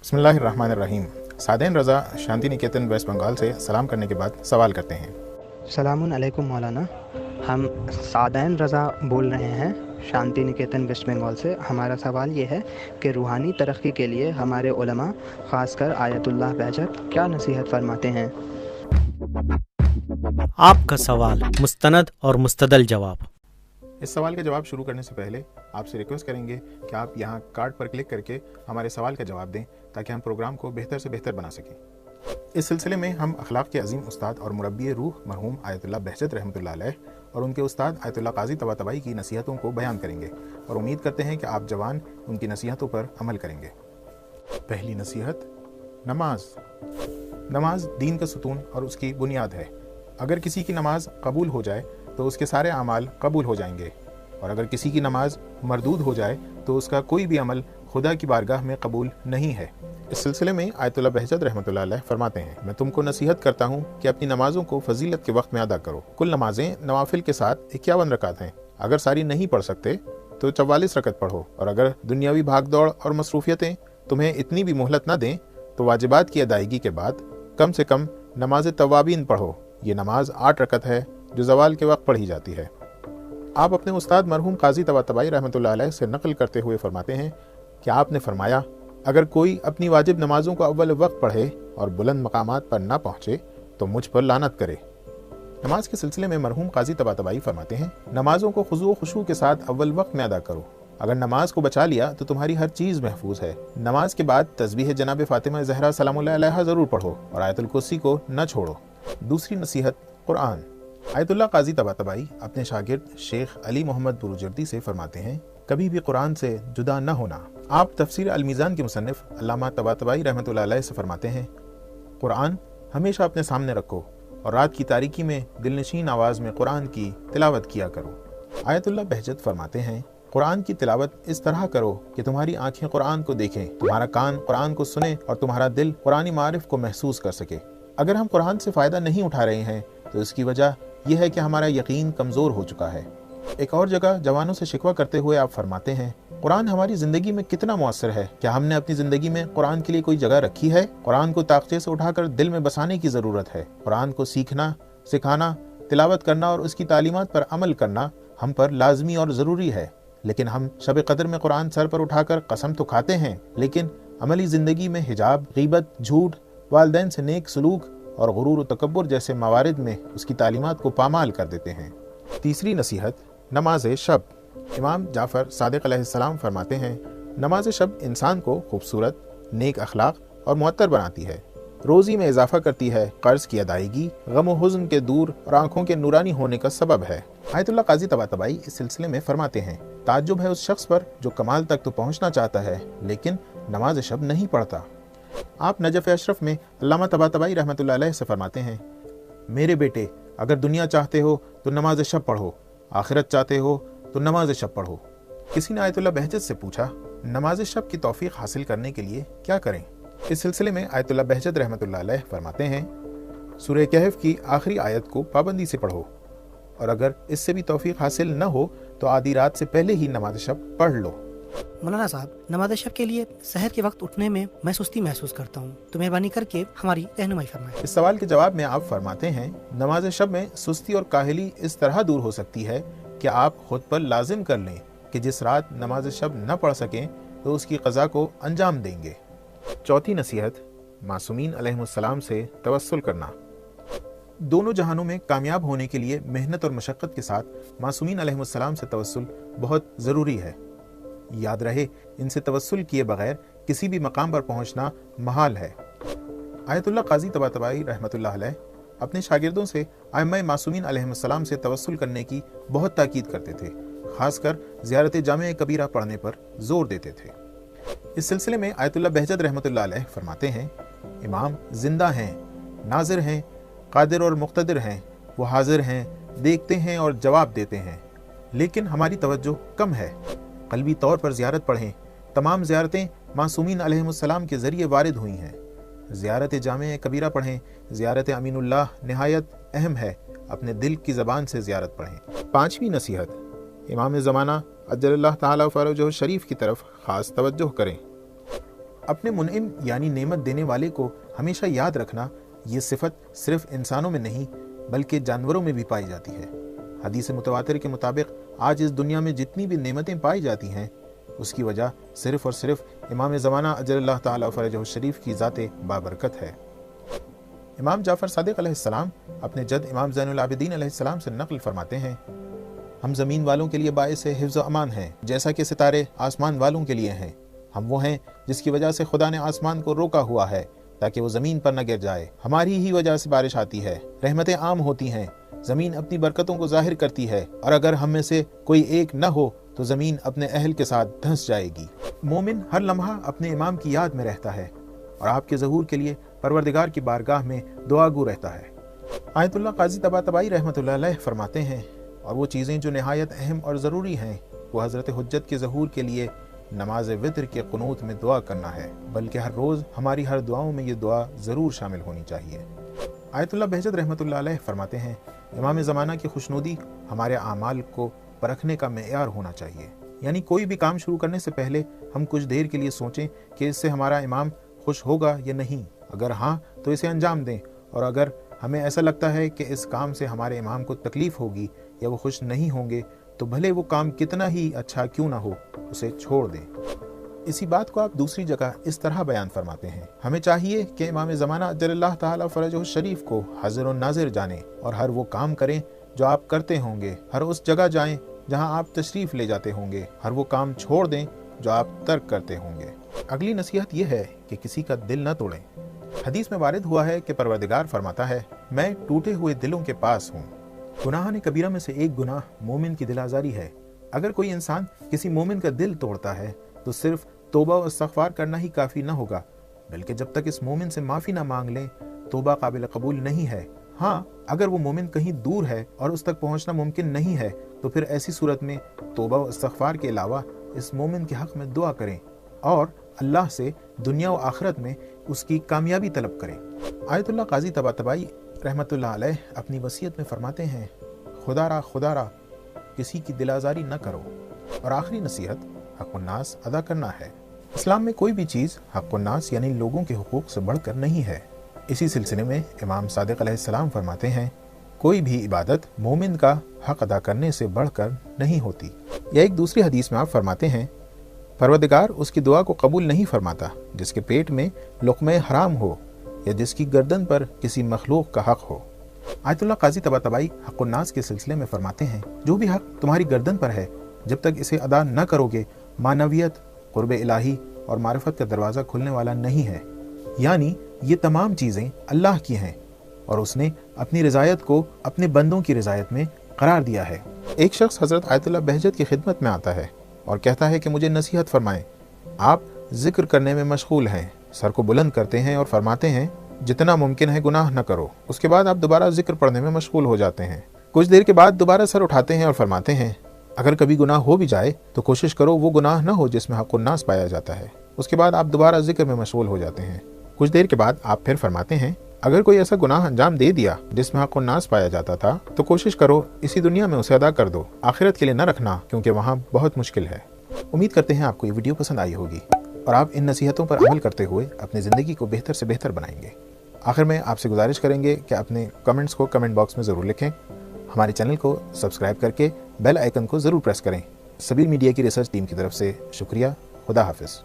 बिस्मिल्लाहिर्रहमानिर्रहीम। सादेन रज़ा शांति निकेतन वेस्ट बंगाल से सलाम करने के बाद सवाल करते हैं। सलामुन अलैकुम मौलाना, हम सादैन रज़ा बोल रहे हैं शांति निकेतन वेस्ट बंगाल से। हमारा सवाल ये है कि रूहानी तरक्की के लिए हमारे उलमा ख़ासकर आयतुल्लाह बहजत क्या नसीहत फरमाते हैं। आपका सवाल मुस्तनद और मुस्तदल जवाब। इस सवाल का जवाब शुरू करने से पहले आपसे रिक्वेस्ट करेंगे कि आप यहाँ कार्ड पर क्लिक करके हमारे सवाल का जवाब दें ताकि हम प्रोग्राम को बेहतर से बेहतर बना सकें। इस सिलसिले में हम अखलाक के अजीम उस्ताद और मुरब्बी रूह मरहूम आयतुल्लाह बहजत रहमतुल्लाह अलैह और उनके उस्ताद आयतुल्लाह काजी तबातबाई की नसीहतों को बयान करेंगे और उम्मीद करते हैं कि आप जवान उनकी नसीहतों पर अमल करेंगे। पहली नसीहत, नमाज दीन का सुतून और उसकी बुनियाद है। अगर किसी की नमाज कबूल हो जाए तो उसके सारे अमाल कबूल हो जाएंगे, और अगर किसी की नमाज मरदूद हो जाए तो उसका कोई भी अमल खुदा की बारगाह में कबूल नहीं है। इस सिलसिले में आयतुल्लाह बहजत रहमतुल्लाह अलैह फरमाते हैं, मैं तुमको नसीहत करता हूँ कि अपनी नमाजों को फजीलत के वक्त में अदा करो। कुल नमाजें नवाफिल के साथ 51 रकात हैं। अगर सारी नहीं पढ़ सकते तो 44 रकत पढ़ो, और अगर दुनियावी भागदौड़ और मसरूफियतें तुम्हें इतनी भी मोहलत न दें तो वाजिबात की अदायगी के बाद कम से कम नमाज तवाबीन पढ़ो। ये नमाज 8 रकत है जो ज़वाल के वक्त पढ़ी जाती है। आप अपने उस्ताद मरहूम काजी तबातबाई रहमतुल्लाह अलैह से नकल करते हुए फरमाते हैं कि आपने फरमाया, अगर कोई अपनी वाजिब नमाजों को अव्वल वक्त पढ़े और बुलंद मकामात पर ना पहुँचे तो मुझ पर लानत करे। नमाज के सिलसिले में मरहूम काजी तबातबाई फरमाते हैं, नमाजों को खुशू खुशू के साथ अव्वल वक्त में अदा करो। अगर नमाज को बचा लिया तो तुम्हारी हर चीज़ महफूज है। नमाज के बाद तस्बीह जनाब फातिमा ज़हरा सलामुल्लाह अलैहा ज़रूर पढ़ो और आयतुल कुर्सी को न छोड़ो। दूसरी नसीहत, कुरान। आयतुल्लाह काजी तबातबाई अपने शागिर्द शेख अली मोहम्मद बुरुजर्दी से फरमाते हैं, कभी भी कुरान से जुदा न होना। आप तफसीर अल मीज़ान के मुसन्निफ अल्लामा तबातबाई रहमतुल्लाह अलैह से फरमाते हैं, कुरान हमेशा अपने सामने रखो और रात की तारीकी में दिलनशीन आवाज़ में कुरान की तिलावत किया करो। आयतुल्लाह बहजत फरमाते हैं, कुरान की तिलावत इस तरह करो कि तुम्हारी आंखें कुरान को देखें, तुम्हारा कान कुरान को सुने और तुम्हारा दिल कुरानी मारिफ को महसूस कर सके। अगर हम कुरान से फ़ायदा नहीं उठा रहे हैं तो इसकी वजह यह है कि हमारा यकीन कमज़ोर हो चुका है। एक और जगह जवानों से शिकवा करते हुए आप फरमाते हैं, कुरान हमारी ज़िंदगी में कितना मुअस्सर है। क्या हमने अपनी ज़िंदगी में कुरान के लिए कोई जगह रखी है? कुरान को ताक़चे से उठाकर दिल में बसाने की ज़रूरत है। कुरान को सीखना, सिखाना, तिलावत करना और उसकी तालीमात पर अमल करना हम पर लाजमी और ज़रूरी है। लेकिन हम शब क़द्र में कुरान सर पर उठाकर कसम तो खाते हैं, लेकिन अमली ज़िंदगी में हिजाब, ग़ीबत, झूठ, वालिदैन से नेक सलूक और गुरूर व तकब्बुर जैसे मवारिद में उसकी तालीमात को पामाल कर देते हैं। तीसरी नसीहत, नमाज शब। इमाम जाफ़र सादिक़ अलैहिस्सलाम फरमाते हैं, नमाज शब इंसान को खूबसूरत, नेक अखलाक और मुअत्तर बनाती है, रोज़ी में इजाफा करती है, कर्ज की अदायगी, गम व हुज़्न के दूर और आँखों के नूरानी होने का सबब है। आयतुल्लाह काजी तबातबाई इस सिलसिले में फरमाते हैं, ताज्जुब है उस शख्स पर जो कमाल तक तो पहुँचना चाहता है लेकिन नमाज शब नहीं पढ़ता। आप नजफ़ अशरफ में अल्लामा तबातबाई रहमतुल्लाह अलैह से फरमाते हैं, मेरे बेटे, अगर दुनिया चाहते हो तो नमाज शब पढ़ो, आखिरत चाहते हो तो नमाज शब पढ़ो। किसी ने आयतुल्लाह बहजत से पूछा, नमाज शब की तौफीक हासिल करने के लिए क्या करें? इस सिलसिले में आयतुल्लाह बहजत रहमतुल्लाह अलैह फरमाते हैं, सूरह कहफ की आखिरी आयत को पाबंदी से पढ़ो, और अगर इससे भी तौफीक हासिल न हो तो आधी रात से पहले ही नमाज शब पढ़ लो। मौलाना साहब, नमाज शब के लिए सहर के वक्त उठने में मैं सुस्ती महसूस करता हूँ, तो मेहरबानी करके हमारी रहनुमाई फरमाएं। इस सवाल के जवाब में आप फरमाते हैं, नमाज शब में सुस्ती और काहली इस तरह दूर हो सकती है कि आप खुद पर लाजिम कर लें कि जिस रात नमाज शब न पढ़ सकें तो उसकी क़ज़ा को अंजाम देंगे। चौथी नसीहत, मासूमीन अलैहिमुस्सलाम से तवस्सुल करना। दोनों जहानों में कामयाब होने के लिए मेहनत और मशक्क़त के साथ मासूमीन अलैहिमुस्सलाम से तवस्सुल बहुत ज़रूरी है। याद रहे, इनसे तवस्सुल किए बगैर किसी भी मकाम पर पहुंचना महाल है। आयतुल्लाह काजी तबातबाई रहमतुल्लाह अलैह अपने शागिर्दों से आइम्मा मासूमीन अलैहिस्सलाम से तवस्सुल करने की बहुत ताकीद करते थे, खासकर ज़ियारत जामे कबीरा पढ़ने पर जोर देते थे। इस सिलसिले में आयतुल्लाह बहजत रहमतुल्लाह अलैह फरमाते हैं, इमाम जिंदा हैं, नाज़िर हैं, कादिर और मुक़्तदिर हैं, वो हाजिर हैं, देखते हैं और जवाब देते हैं, लेकिन हमारी तवज्जो कम है। क़ल्बी तौर पर ज़ियारत पढ़ें। तमाम ज़ियारतें मासूमीन अलैहिमुस्सलाम के ज़रिए वारिद हुई हैं। ज़ियारत जामे कबीरा पढ़ें। ज़ियारत अमीनुल्लाह निहायत अहम है, अपने दिल की ज़बान से ज़ियारत पढ़ें। पाँचवीं नसीहत, इमाम ज़माना अज्जलल्लाह ताला फ़रजहु शरीफ की तरफ ख़ास तवज्जो करें। अपने मुनइम यानी नेमत देने वाले को हमेशा याद रखना, ये सिफत सिर्फ इंसानों में नहीं बल्कि जानवरों में भी पाई जाती है। हदीस मुतवातिर के मुताबिक आज इस दुनिया में जितनी भी नेमतें पाई जाती हैं उसकी वजह सिर्फ और सिर्फ इमाम ज़माना अजलल्लाह ताला फरजहु शरीफ की ज़ाते बाबरकत है। इमाम जाफ़र सादिक़ अलैहिस्सलाम अपने जद इमाम ज़ैनुल आबिदीन अलैहिस्सलाम से नक़ल फरमाते हैं, हम ज़मीन वालों के लिए बाइस हिफ्ज़ व अमान हैं, जैसा कि सितारे आसमान वालों के लिए हैं। हम वो हैं जिसकी वजह से खुदा ने आसमान को रोका हुआ है ताकि वो ज़मीन पर न गिर जाए। हमारी ही वजह से बारिश आती है, रहमतें आम होती हैं, ज़मीन अपनी बरकतों को ज़ाहिर करती है, और अगर हम में से कोई एक न हो तो ज़मीन अपने अहल के साथ धंस जाएगी। मोमिन हर लम्हा अपने इमाम की याद में रहता है और आपके ज़हूर के लिए परवरदिगार की बारगाह में दुआगू रहता है। आयतुल्लाह काजी तबातबाई रहमतुल्लाह अलैह फरमाते हैं, और वो चीज़ें जो नहायत अहम और ज़रूरी हैं वो हज़रत हुज्जत के ज़हूर के लिए नमाज वित्र के कुनूत में दुआ करना है, बल्कि हर रोज़ हमारी हर दुआओं में ये दुआ ज़रूर शामिल होनी चाहिए। आयतुल्लाह बहजत रहमतुल्लाह अलैह फरमाते हैं, इमाम ज़माना की खुशनुदी हमारे आमाल को परखने का मेयार होना चाहिए। यानी कोई भी काम शुरू करने से पहले हम कुछ देर के लिए सोचें कि इससे हमारा इमाम खुश होगा या नहीं। अगर हाँ तो इसे अंजाम दें, और अगर हमें ऐसा लगता है कि इस काम से हमारे इमाम को तकलीफ़ होगी या वो खुश नहीं होंगे तो भले वो काम कितना ही अच्छा क्यों ना हो उसे छोड़ दें। इसी बात को आप दूसरी जगह इस तरह बयान फरमाते हैं, हमें चाहिए कि इमाम ज़माना अजलल्लाह ताला फरजहु शरीफ को हाज़िर व नाज़िर जानें और हर वो काम करें जो आप करते होंगे, हर उस जगह जाएं जहां आप तशरीफ़ ले जाते होंगे, हर वो काम छोड़ दें जो आप तर्क करते होंगे। अगली नसीहत यह है कि किसी का दिल न तोड़ें। हदीस में वारिद हुआ है कि परवरदिगार फरमाता है, मैं टूटे हुए दिलों के पास हूँ। गुनाह ने कबीरा में से एक गुनाह मोमिन की दिल आज़ारी है। अगर कोई इंसान किसी मोमिन का दिल तोड़ता है तो सिर्फ तौबा और इस्तिग़फ़ार करना ही काफ़ी न होगा, बल्कि जब तक इस मोमिन से माफ़ी ना मांग लें तौबा काबिल कबूल नहीं है। हाँ, अगर वो मोमिन कहीं दूर है और उस तक पहुँचना मुमकिन नहीं है तो फिर ऐसी सूरत में तौबा और इस्तिग़फ़ार के अलावा इस मोमिन के हक़ में दुआ करें और अल्लाह से दुनिया व आखिरत में उसकी कामयाबी तलब करें। आयतुल्लाह काजी तबातबाई रहमतुल्लाह अलैह अपनी वसीयत में फरमाते हैं, खुदारा किसी की दिल आज़ारी न करो। और आखिरी नसीहत हक़्क़ुन्नास अदा करना है। इस्लाम में कोई भी चीज़ हक़्क़ुन्नास यानी लोगों के हुकूक से बढ़कर नहीं है। इसी सिलसिले में इमाम सादिक़ अलैहिस्सलाम फरमाते हैं, कोई भी इबादत मोमिन का हक़ अदा करने से बढ़कर नहीं होती। या एक दूसरी हदीस में आप फरमाते हैं, परवरदिगार उसकी दुआ को कबूल नहीं फरमाता जिसके पेट में लुक़्मे हराम हो या जिसकी गर्दन पर किसी मखलूक का हक़ हो। आयतुल्लाह काजी तबातबाई हक़्क़ुन्नास के सिलसिले में फरमाते हैं, जो भी हक़ तुम्हारी गर्दन पर है जब तक इसे अदा न करोगे मानवियत, क़ुर्ब इलाही और मारिफत का दरवाज़ा खुलने वाला नहीं है। यानी ये तमाम चीज़ें अल्लाह की हैं और उसने अपनी रज़ायत को अपने बंदों की रज़ायत में करार दिया है। एक शख्स हज़रत आयतुल्लाह बहजत की खिदमत में आता है और कहता है कि मुझे नसीहत फरमाएं। आप ज़िक्र करने में मशगूल हैं, सर को बुलंद करते हैं और फरमाते हैं जितना मुमकिन है गुनाह न करो। उसके बाद आप दोबारा जिक्र पढ़ने में मशगूल हो जाते हैं। कुछ देर के बाद दोबारा सर उठाते हैं और फरमाते हैं, अगर कभी गुनाह हो भी जाए तो कोशिश करो वो गुनाह न हो जिसमें हक़्क़ुन्नास पाया जाता है। उसके बाद आप दोबारा जिक्र में मशगूल हो जाते हैं। कुछ देर के बाद आप फिर फरमाते हैं, अगर कोई ऐसा गुनाह अंजाम दे दिया जिसमें हक़्क़ुन्नास पाया जाता था तो कोशिश करो इसी दुनिया में उसे अदा कर दो, आखिरत के लिए न रखना क्योंकि वहाँ बहुत मुश्किल है। उम्मीद करते हैं आपको ये वीडियो पसंद आई होगी और आप इन नसीहतों पर अमल करते हुए अपनी ज़िंदगी को बेहतर से बेहतर बनाएंगे। आखिर में आपसे गुजारिश करेंगे कि अपने कमेंट्स को कमेंट बॉक्स में ज़रूर लिखें। हमारे चैनल को सब्सक्राइब करके बेल आइकन को ज़रूर प्रेस करें। सबील मीडिया की रिसर्च टीम की तरफ से शुक्रिया। खुदा हाफिज़।